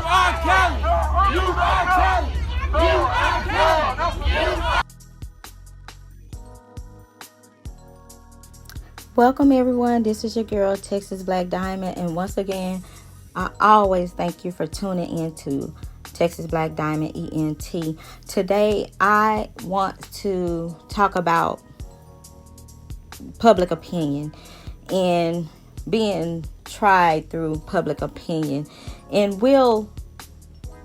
are Kelly. You are Kelly. You are Kelly. Welcome everyone, this is your girl Texas Black Diamond, and once again I always thank you for tuning in to Texas Black Diamond ENT. Today I want to talk about public opinion and being tried through public opinion, and will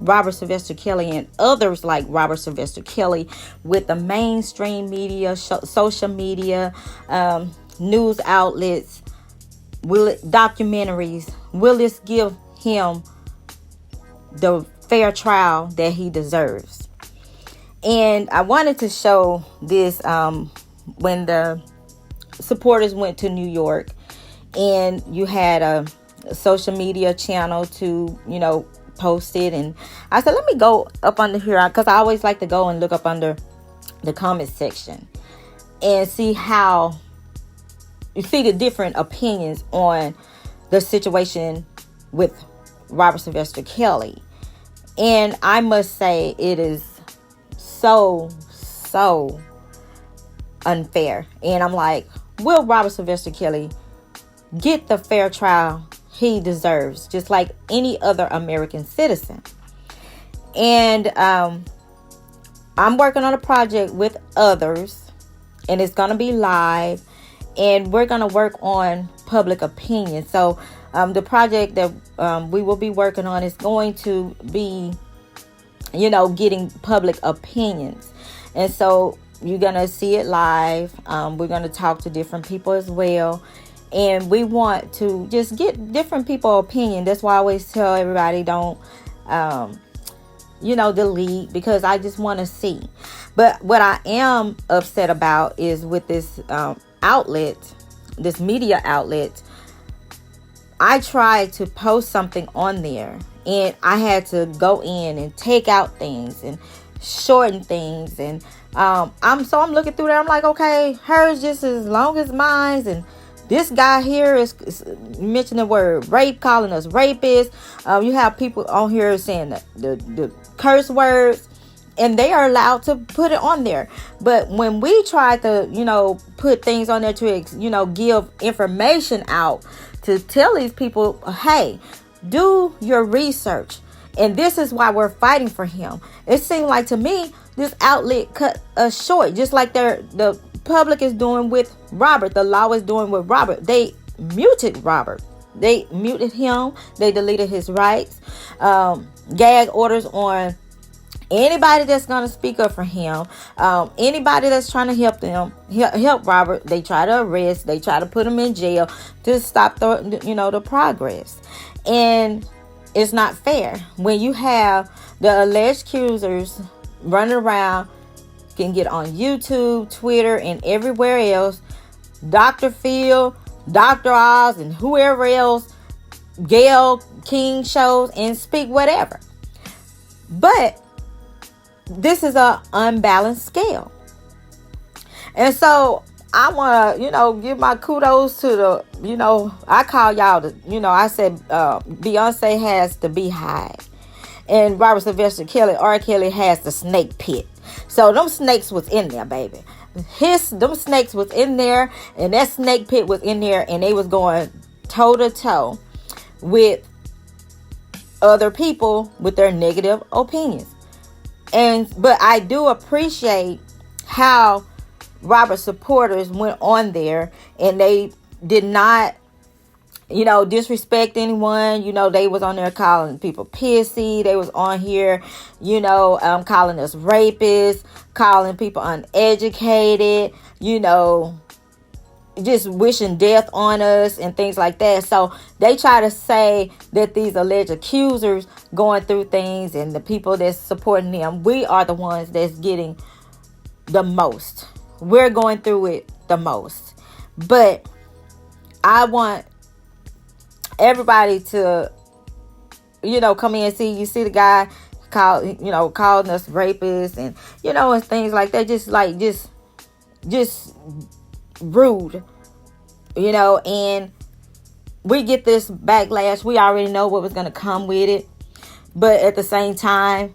Robert Sylvester Kelly and others like Robert Sylvester Kelly with the mainstream media, social media, news outlets, documentaries, will this give him the fair trial that he deserves? And I wanted to show this when the supporters went to New York, and you had a social media channel to, post it. And I said, let me go up under here, because I always like to go and look up under the comment section and see how you see the different opinions on the situation with Robert Sylvester Kelly. And I must say, it is so unfair. And I'm like, will Robert Sylvester Kelly get the fair trial he deserves, just like any other American citizen? And I'm working on a project with others, and it's going to be live, and we're going to work on public opinion. So the project that we will be working on is going to be, getting public opinions. And so you're going to see it live. We're going to talk to different people as well. And we want to just get different people's opinion. That's why I always tell everybody, don't, delete, because I just want to see. But what I am upset about is with this outlet, this media outlet, I tried to post something on there, and I had to go in and take out things and shorten things. And I'm looking through there. I'm like, okay, hers just as long as mine's, and this guy here is mentioning the word rape, calling us rapists. You have people on here saying the curse words, and they are allowed to put it on there. But when we try to, put things on there to, give information out, to tell these people, hey, do your research. And this is why we're fighting for him. It seemed like to me, this outlet cut us short, just like the public is doing with Robert. The law is doing with Robert. They muted Robert. They muted him. They deleted his rights. Gag orders on anybody that's going to speak up for him. Anybody that's trying to help Robert, they try to arrest. They try to put him in jail to stop the progress. And it's not fair when you have the alleged accusers running around, can get on YouTube, Twitter, and everywhere else. Dr. Phil, Dr. Oz, and whoever else, Gayle King shows, and speak whatever. But this is an unbalanced scale. And so I want to, give my kudos to the, I call y'all the, I said Beyonce has the Beehive, and Robert Sylvester Kelly, R. Kelly, has the snake pit. So them snakes was in there, baby. Them snakes was in there, and that snake pit was in there, and they was going toe to toe with other people with their negative opinions. But I do appreciate how Robert supporters went on there, and they did not, disrespect anyone. They was on there calling people pissy. They was on here, calling us rapists, calling people uneducated, just wishing death on us and things like that. So they try to say that these alleged accusers going through things, and the people that's supporting them, we are the ones that's getting the most. We're going through it the most. But I want everybody to, come in and see. You see the guy calling us rapists, and, and things like that. Just rude, and we get this backlash. We already know what was going to come with it. But at the same time,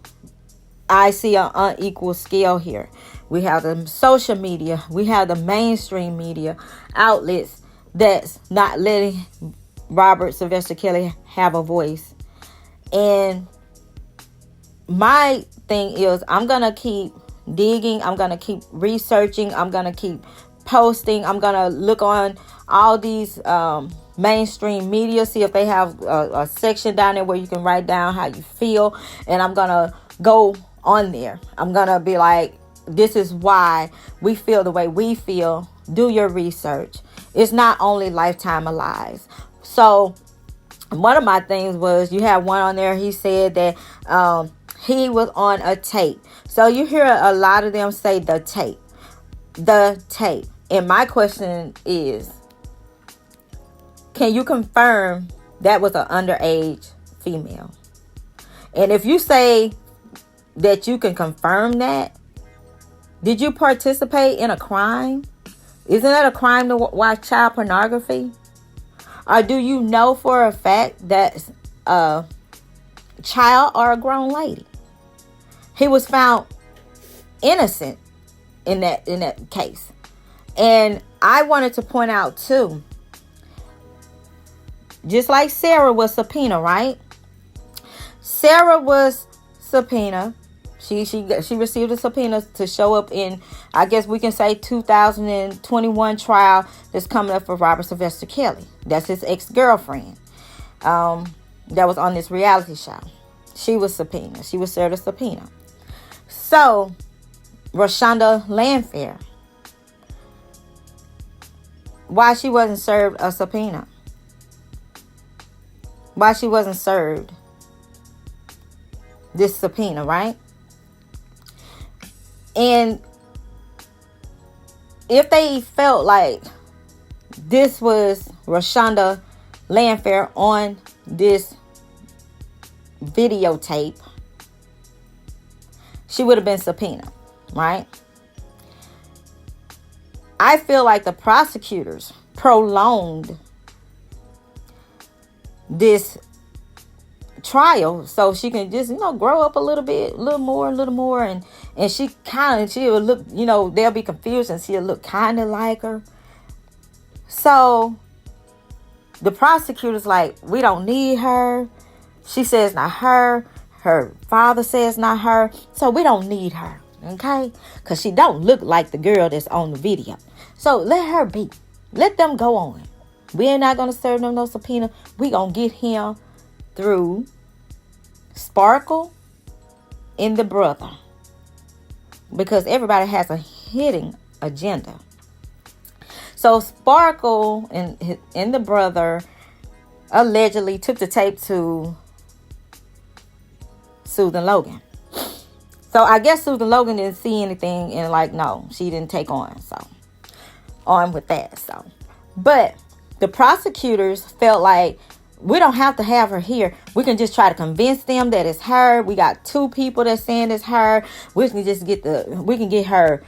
I see an unequal scale here. We have the social media, we have the mainstream media outlets that's not letting Robert Sylvester Kelly have a voice. And my thing is, I'm going to keep digging, I'm going to keep researching, I'm going to keep posting, I'm going to look on all these mainstream media, see if they have a section down there where you can write down how you feel. And I'm going to go on there. I'm going to be like, this is why we feel the way we feel. Do your research. It's not only Lifetime Alive. So one of my things was, you had one on there, he said that he was on a tape. So you hear a lot of them say the tape. The tape. And my question is, can you confirm that was an underage female? And if you say that you can confirm that, did you participate in a crime? Isn't that a crime to watch child pornography? Or do you know for a fact that a child or a grown lady? He was found innocent in that case. And I wanted to point out too, just like Sarah was subpoenaed, right? Sarah was subpoenaed. She received a subpoena to show up in, I guess we can say, 2021 trial that's coming up for Robert Sylvester Kelly. That's his ex-girlfriend that was on this reality show. She was subpoenaed. She was served a subpoena. So, Rashonda Landfair, why she wasn't served a subpoena? Why she wasn't served this subpoena, right? And if they felt like this was Rashonda Landfair on this videotape, she would have been subpoenaed, right? I feel like the prosecutors prolonged this trial so she can just, grow up a little bit, a little more, and she'll look, they'll be confused and she'll look kind of like her. So the prosecutor's like, we don't need her. She says not her. Her father says not her. So we don't need her, okay? Because she don't look like the girl that's on the video. So let her be. Let them go on. We're not going to serve them no subpoena. We going to get him through Sparkle and the brother, because everybody has a hidden agenda. So Sparkle and the brother allegedly took the tape to Susan Logan. So I guess Susan Logan didn't see anything and no, she didn't take on. So on with that. So, but the prosecutors felt like, we don't have to have her here. We can just try to convince them that it's her. We got 2 people that's saying it's her. We can just get her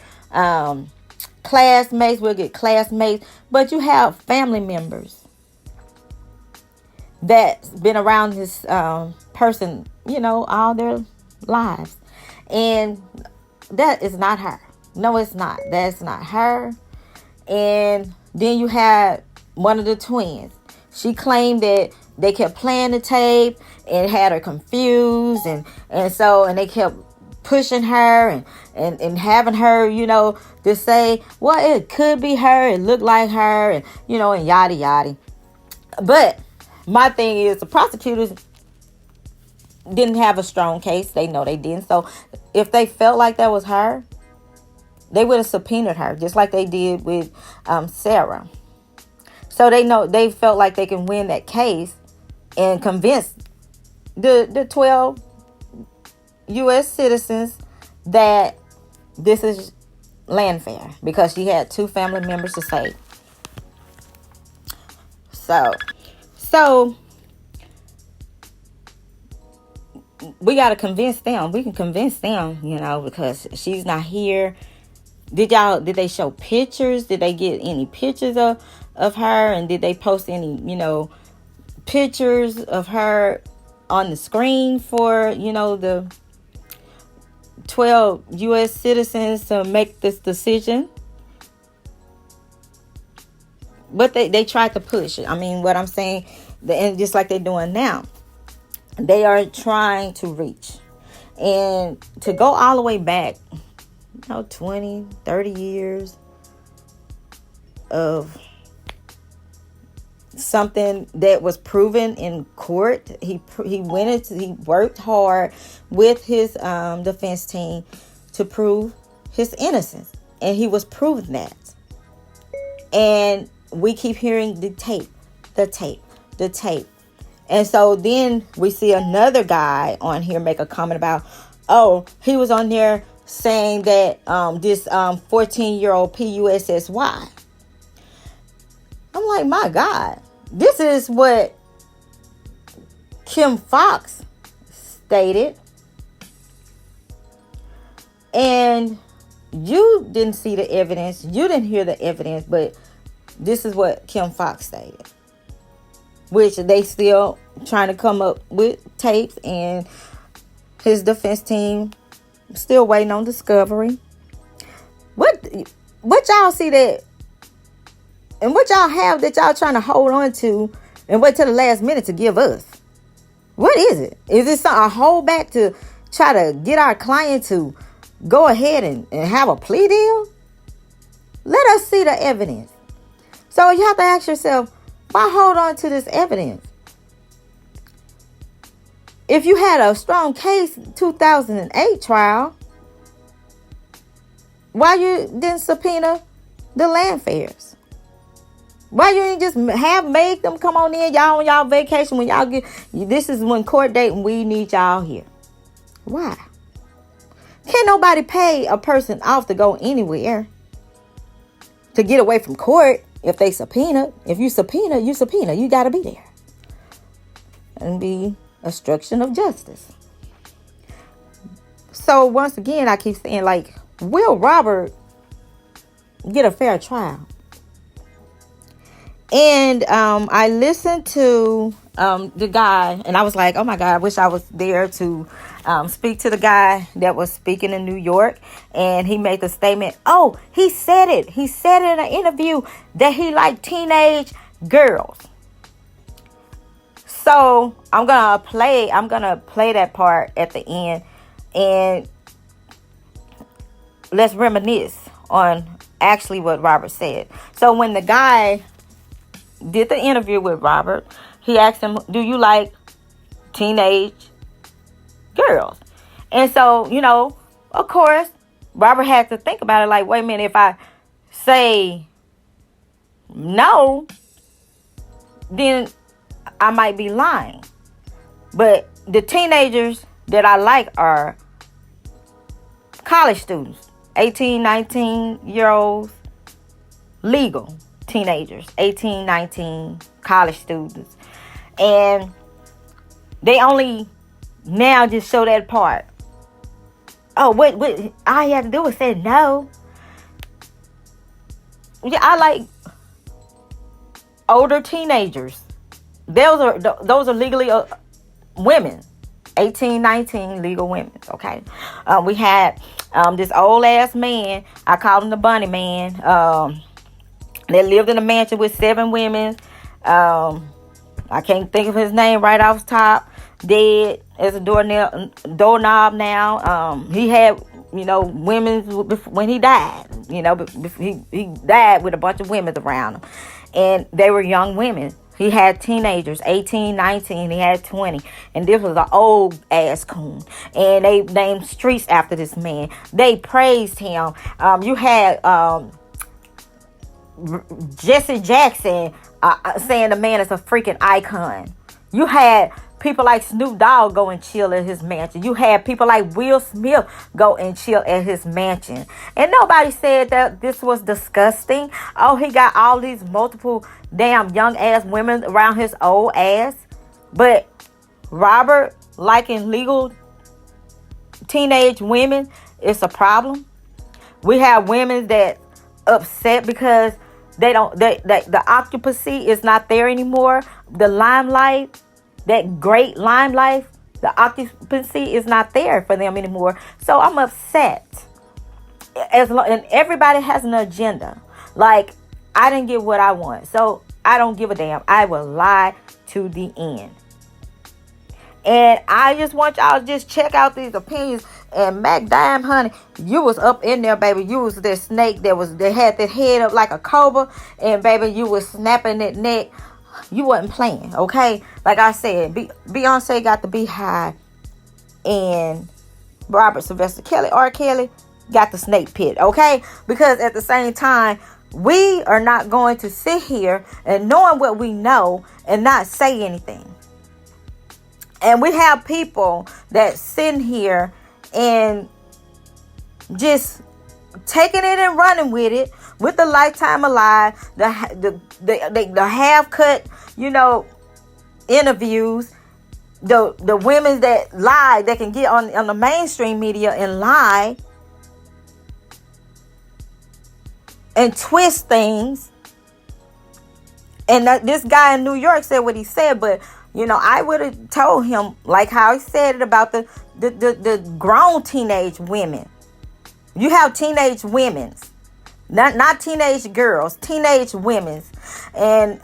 classmates. We'll get classmates. But you have family members that's been around this person, all their lives. And that is not her. No, it's not. That's not her. And then you had one of the twins. She claimed that they kept playing the tape and had her confused, and they kept pushing her and having her, to say, well, it could be her, it looked like her, and and yada yada. But my thing is, the prosecutors didn't have a strong case. They know they didn't. So if they felt like that was her, they would have subpoenaed her, just like they did with Sarah. So they felt like they can win that case and convince the 12 U.S. citizens that this is Landfair, because she had 2 family members to save. So we got to convince them. We can convince them, because she's not here. Did they show pictures? Did they get any pictures of her? And did they post any, pictures of her on the screen for, the 12 U.S. citizens to make this decision. But they tried to push it. I mean, what I'm saying, and just like they're doing now, they are trying to reach. And to go all the way back, 20, 30 years of something that was proven in court. He worked hard with his defense team to prove his innocence, and he was proven that. And we keep hearing the tape. And so then we see another guy on here make a comment about, he was on there saying that this 14-year-old PUSSY. I'm like, my God, this is what Kim Foxx stated. And you didn't see the evidence. You didn't hear the evidence. But this is what Kim Foxx stated. Which they still trying to come up with tapes. And his defense team still waiting on discovery. What y'all see that? And what y'all have that y'all trying to hold on to and wait till the last minute to give us? What is it? Is it a holdback to try to get our client to go ahead and have a plea deal? Let us see the evidence. So you have to ask yourself, why hold on to this evidence? If you had a strong case 2008 trial, why you didn't subpoena the land fairs? Why you ain't just make them come on in, y'all on y'all vacation when y'all this is when court date and we need y'all here? Why? Can't nobody pay a person off to go anywhere to get away from court if they subpoena. If you subpoena, you got to be there. And be obstruction of justice. So once again, I keep saying, like, will Robert get a fair trial? And I listened to the guy, and I was like, oh my God, I wish I was there to speak to the guy that was speaking in New York. And he made the statement, he said it. He said in an interview that he liked teenage girls. So I'm gonna play that part at the end, and let's reminisce on actually what Robert said. So when the guy did the interview with Robert, he asked him, do you like teenage girls? And so, of course, Robert had to think about it, like, wait a minute, if I say no, then I might be lying. But the teenagers that I like are college students, 18, 19-year-olds, legal teenagers, 18, 19, college students. And they only now just show that part. What all you have to do is say no. Yeah, I like older teenagers. Those are legally women, 18, 19 legal women. Okay, we had this old ass man. I call him the Bunny Man. That lived in a mansion with 7 women. I can't think of his name right off the top. Dead as a doorknob now. He had, women when he died. He died with a bunch of women around him. And they were young women. He had teenagers, 18, 19. He had 20. And this was an old ass coon. And they named streets after this man. They praised him. You had Jesse Jackson saying the man is a freaking icon. You had people like Snoop Dogg go and chill at his mansion. You had people like Will Smith go and chill at his mansion. And nobody said that this was disgusting. He got all these multiple damn young ass women around his old ass. But Robert liking legal teenage women is a problem. We have women that upset because the occupancy is not there anymore. The limelight that great limelight, the occupancy is not there for them anymore. So I'm upset. And everybody has an agenda. Like, I didn't get what I want, so I don't give a damn. I will lie to the end. And I just want y'all to just check out these opinions. And Mac Dime, honey, you was up in there, baby. You was that snake that had that head up like a cobra. And baby, you was snapping that neck. You wasn't playing, okay? Like I said, Beyonce got the Beehive, and Robert Sylvester Kelly, R. Kelly, got the snake pit, okay? Because at the same time, we are not going to sit here and knowing what we know and not say anything. And we have people that sit here and just taking it and running with it, with the Lifetime Alive, the half cut, interviews, the women that lie, that can get on the mainstream media and lie and twist things. And this guy in New York said what he said, but I would have told him, like how he said it about the grown teenage women. You have teenage women's, not teenage girls, teenage women's. And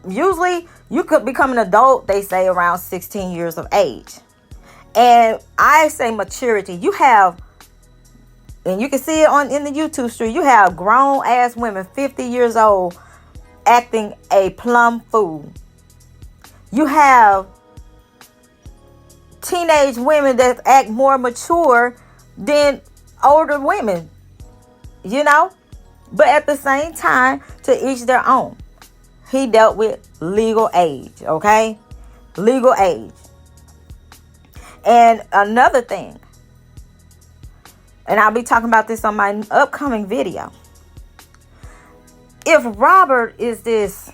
usually you could become an adult, they say, around 16 years of age. And I say maturity. You have, and you can see it in the YouTube stream, you have grown ass women, 50 years old, acting a plumb fool. You have teenage women that act more mature than older women, But at the same time, to each their own. He dealt with legal age, okay? Legal age. And another thing, and I'll be talking about this on my upcoming video. If Robert is this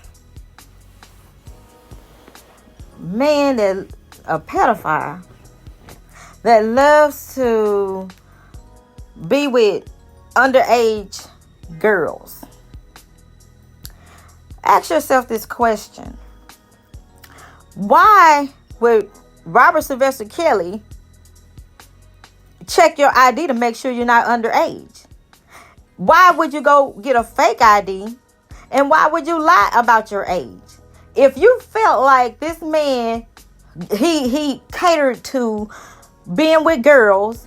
man that a pedophile that loves to be with underage girls, ask yourself this question: why would Robert Sylvester Kelly check your ID to make sure you're not underage? Why would you go get a fake ID? And why would you lie about your age? If you felt like this man, he catered to being with girls,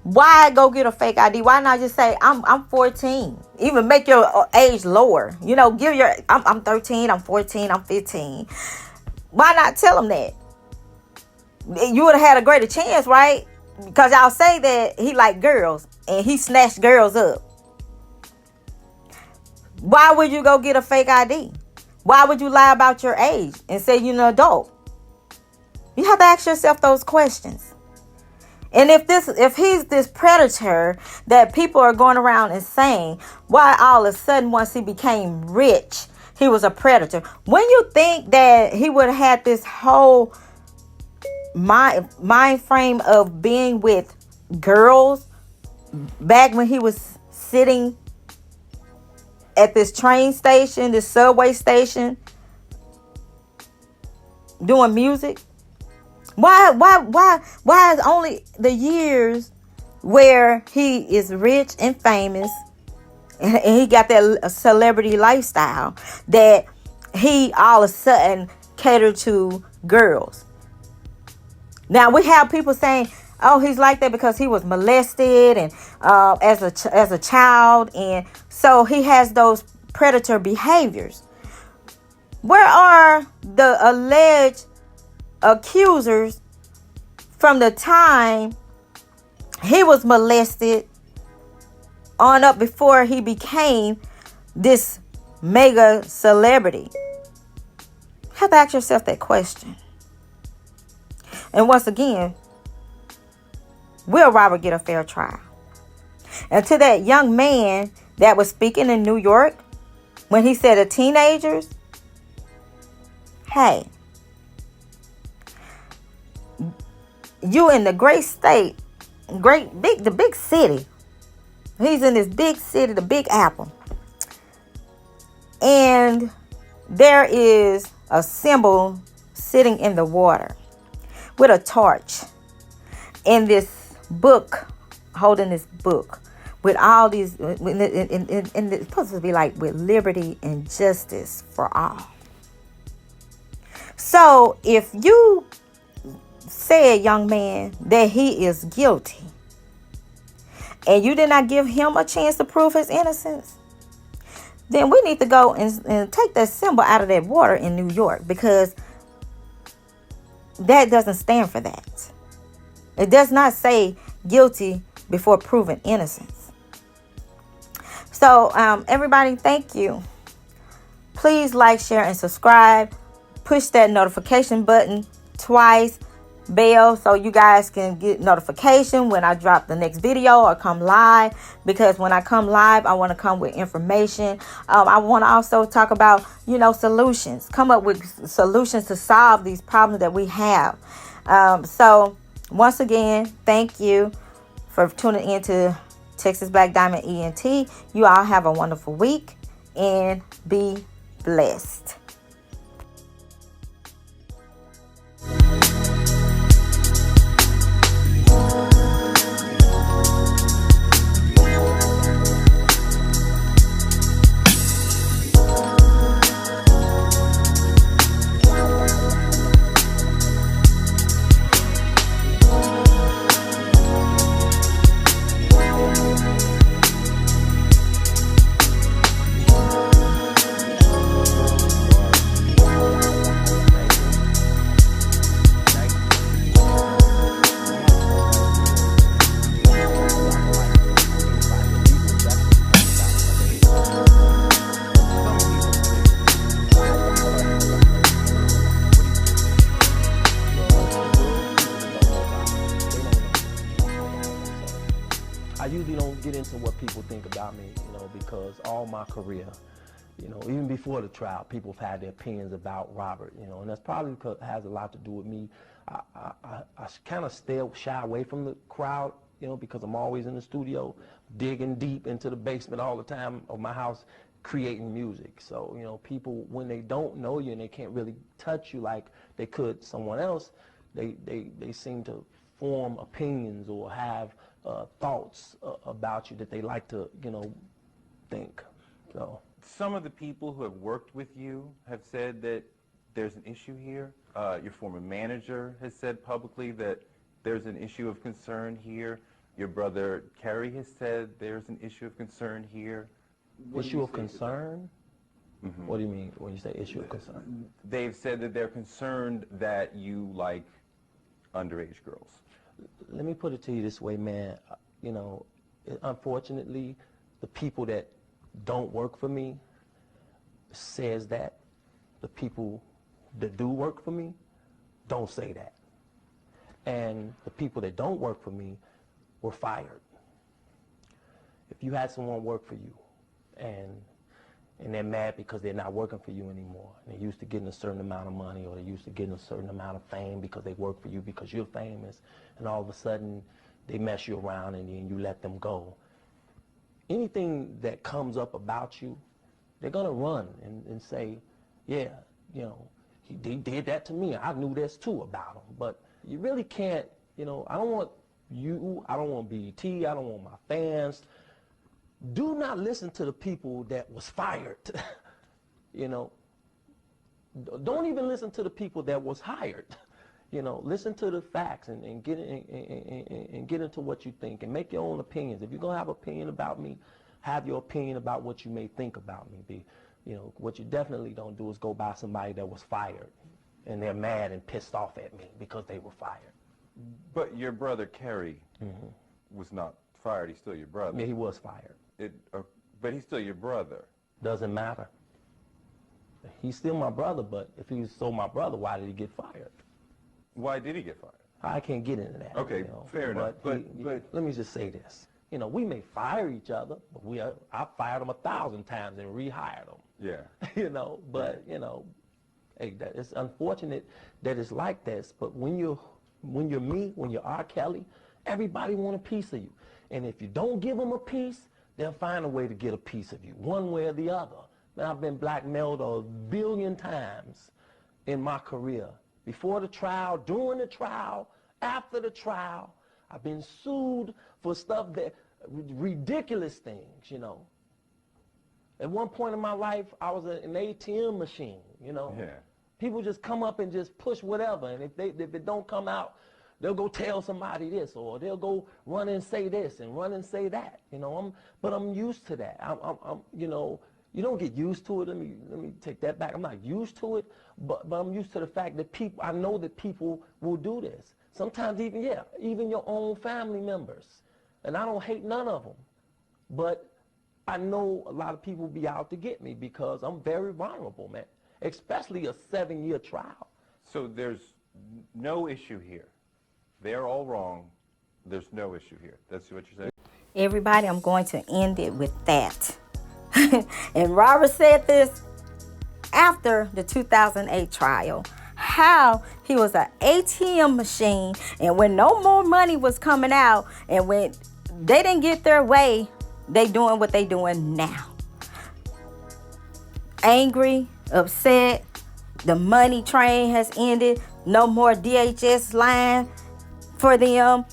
why go get a fake ID? Why not just say, I'm 14? Even make your age lower. Give your, I'm 13, I'm 14, I'm 15. Why not tell him that? You would have had a greater chance, right? Because y'all say that he liked girls and he snatched girls up. Why would you go get a fake ID? Why would you lie about your age and say you're an adult? You have to ask yourself those questions. And if he's this predator that people are going around and saying, why all of a sudden once he became rich, he was a predator? When you think that he would have had this whole mind frame of being with girls back when he was sitting at this train station, this subway station, doing music? Why is only the years where he is rich and famous and he got that celebrity lifestyle that he all of a sudden catered to girls? Now we have people saying, oh, he's like that because he was molested and as a child, and so he has those predator behaviors. Where are the alleged accusers from the time he was molested on up before he became this mega celebrity? You have to ask yourself that question. And once again, will Robert get a fair trial? And to that young man that was speaking in New York, when he said to teenagers, hey, you in the great state, the big city. He's in this big city, the Big Apple. And there is a symbol sitting in the water with a torch in this book, holding this book with all these, and it's supposed to be like with liberty and justice for all. So if you said, young man, that he is guilty, and you did not give him a chance to prove his innocence, then we need to go and take that symbol out of that water in New York, because that doesn't stand for that. It does not say guilty before proven innocence. So everybody, thank you. Please like, share, and subscribe. Push that notification button twice. Bell, so you guys can get notification when I drop the next video or come live, because when I come live, I want to come with information. I want to also talk about, solutions, come up with solutions to solve these problems that we have. So once again, thank you for tuning into Texas Black Diamond ENT. You all have a wonderful week and be blessed. I usually don't get into what people think about me, because all my career, even before the trial, people have had their opinions about Robert, and that's probably because it has a lot to do with me. I kind of shy away from the crowd, because I'm always in the studio, digging deep into the basement all the time of my house, creating music. So, people, when they don't know you and they can't really touch you like they could someone else, they seem to form opinions or have thoughts about you that they like to, think. So some of the people who have worked with you have said that there's an issue here. Your former manager has said publicly that there's an issue of concern here. Your brother Kerry has said there's an issue of concern here. Issue of concern? Mm-hmm. What do you mean when you say issue of concern? They've said that they're concerned that you like underage girls. Let me put it to you this way, man. Unfortunately, the people that don't work for me says that. The people that do work for me don't say that. And the people that don't work for me were fired. If you had someone work for you and they're mad because they're not working for you anymore, and they're used to getting a certain amount of money, or they're used to getting a certain amount of fame because they work for you because you're famous, and all of a sudden they mess you around and then you let them go. Anything that comes up about you, they're going to run and say, yeah, he did that to me. I knew this too about him. But you really can't, I don't want you, I don't want BET, I don't want my fans. Do not listen to the people that was fired. Don't even listen to the people that was hired. Listen to the facts and get into what you think and make your own opinions. If you're gonna have an opinion about me, have your opinion about what you may think about me. What you definitely don't do is go by somebody that was fired and they're mad and pissed off at me because they were fired. But your brother Kerry was not fired. He's still your brother. Yeah, he was fired. But he's still your brother. Doesn't matter. He's still my brother, but if he's still my brother, why did he get fired? Why did he get fired? I can't get into that. Okay, fair enough. But let me just say this. We may fire each other, but I fired him 1,000 times and rehired him. Yeah. But hey, it's unfortunate that it's like this. But when you're me, when you're R. Kelly, everybody want a piece of you. And if you don't give them a piece, they'll find a way to get a piece of you, one way or the other. Man, I've been blackmailed 1 billion times in my career, before the trial, during the trial, after the trial. I've been sued for stuff that, ridiculous things, you know. At one point in my life, I was an ATM machine, you know. Yeah. People just come up and just push whatever, and if it don't come out, they'll go tell somebody this, or they'll go run and say this and run and say that, you know. But I'm used to that. I'm you know, you don't get used to it. Let me take that back. I'm not used to it, but I'm used to the fact that people. I know that people will do this. Sometimes even your own family members, and I don't hate none of them, but I know a lot of people be out to get me because I'm very vulnerable, man. Especially a 7-year trial. So there's no issue here. They're all wrong. There's no issue here. That's what you're saying? Everybody, I'm going to end it with that. And Robert said this after the 2008 trial, how he was an ATM machine, and when no more money was coming out, and when they didn't get their way, they doing what they doing now. Angry, upset, the money train has ended, no more DHS line for them.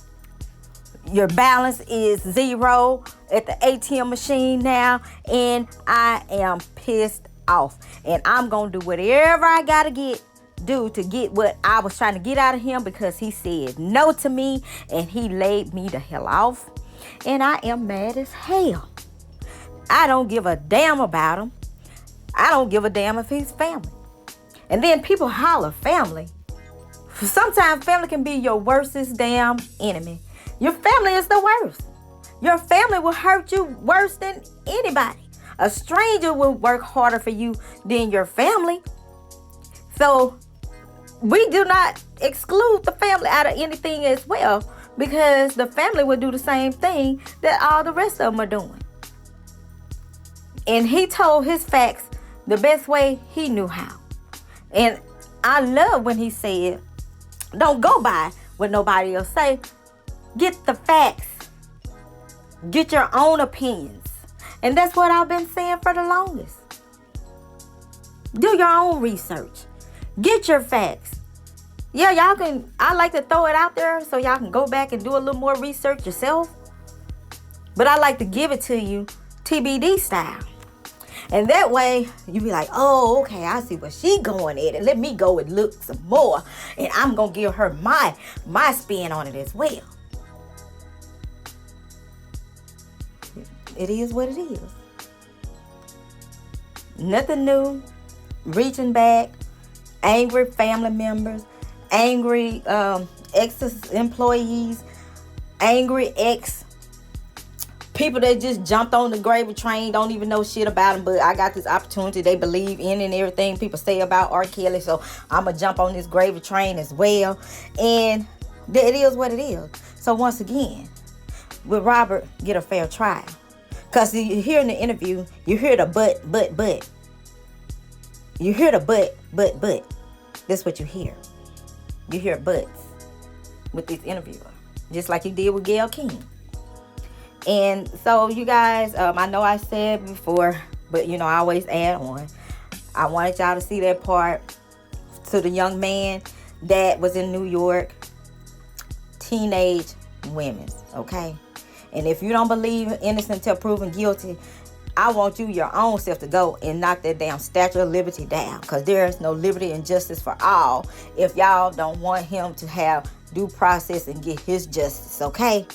Your balance is zero at the ATM machine now, and I am pissed off. And I'm going to do whatever I got to do to get what I was trying to get out of him, because he said no to me and he laid me the hell off. And I am mad as hell. I don't give a damn about him. I don't give a damn if he's family. And then people holler family. Sometimes family can be your worstest damn enemy. Your family is the worst. Your family will hurt you worse than anybody. A stranger will work harder for you than your family. So we do not exclude the family out of anything as well, because the family will do the same thing that all the rest of them are doing. And he told his facts the best way he knew how. And I love when he said, don't go by what nobody else say. Get the facts. Get your own opinions. And that's what I've been saying for the longest. Do your own research. Get your facts. Yeah, y'all can, I like to throw it out there so y'all can go back and do a little more research yourself. But I like to give it to you TBD style. And that way, you be like, oh, okay, I see where she going at it. Let me go and look some more. And I'm going to give her my spin on it as well. It is what it is. Nothing new. Reaching back. Angry family members. Angry ex-employees. Angry ex people that just jumped on the gravy train, don't even know shit about them, but I got this opportunity. They believe in and everything people say about R. Kelly, so I'm going to jump on this gravy train as well. And it is what it is. So once again, will Robert get a fair trial? Because you hear in the interview, you hear the but. You hear the but. That's what you hear. You hear buts with this interviewer. Just like you did with Gayle King. And so you guys, I know I said before, but you know, I always add on. I wanted y'all to see that part to the young man that was in New York. Teenage women, okay? And if you don't believe innocent until proven guilty, I want you your own self to go and knock that damn Statue of Liberty down. Because there is no liberty and justice for all if y'all don't want him to have due process and get his justice, okay?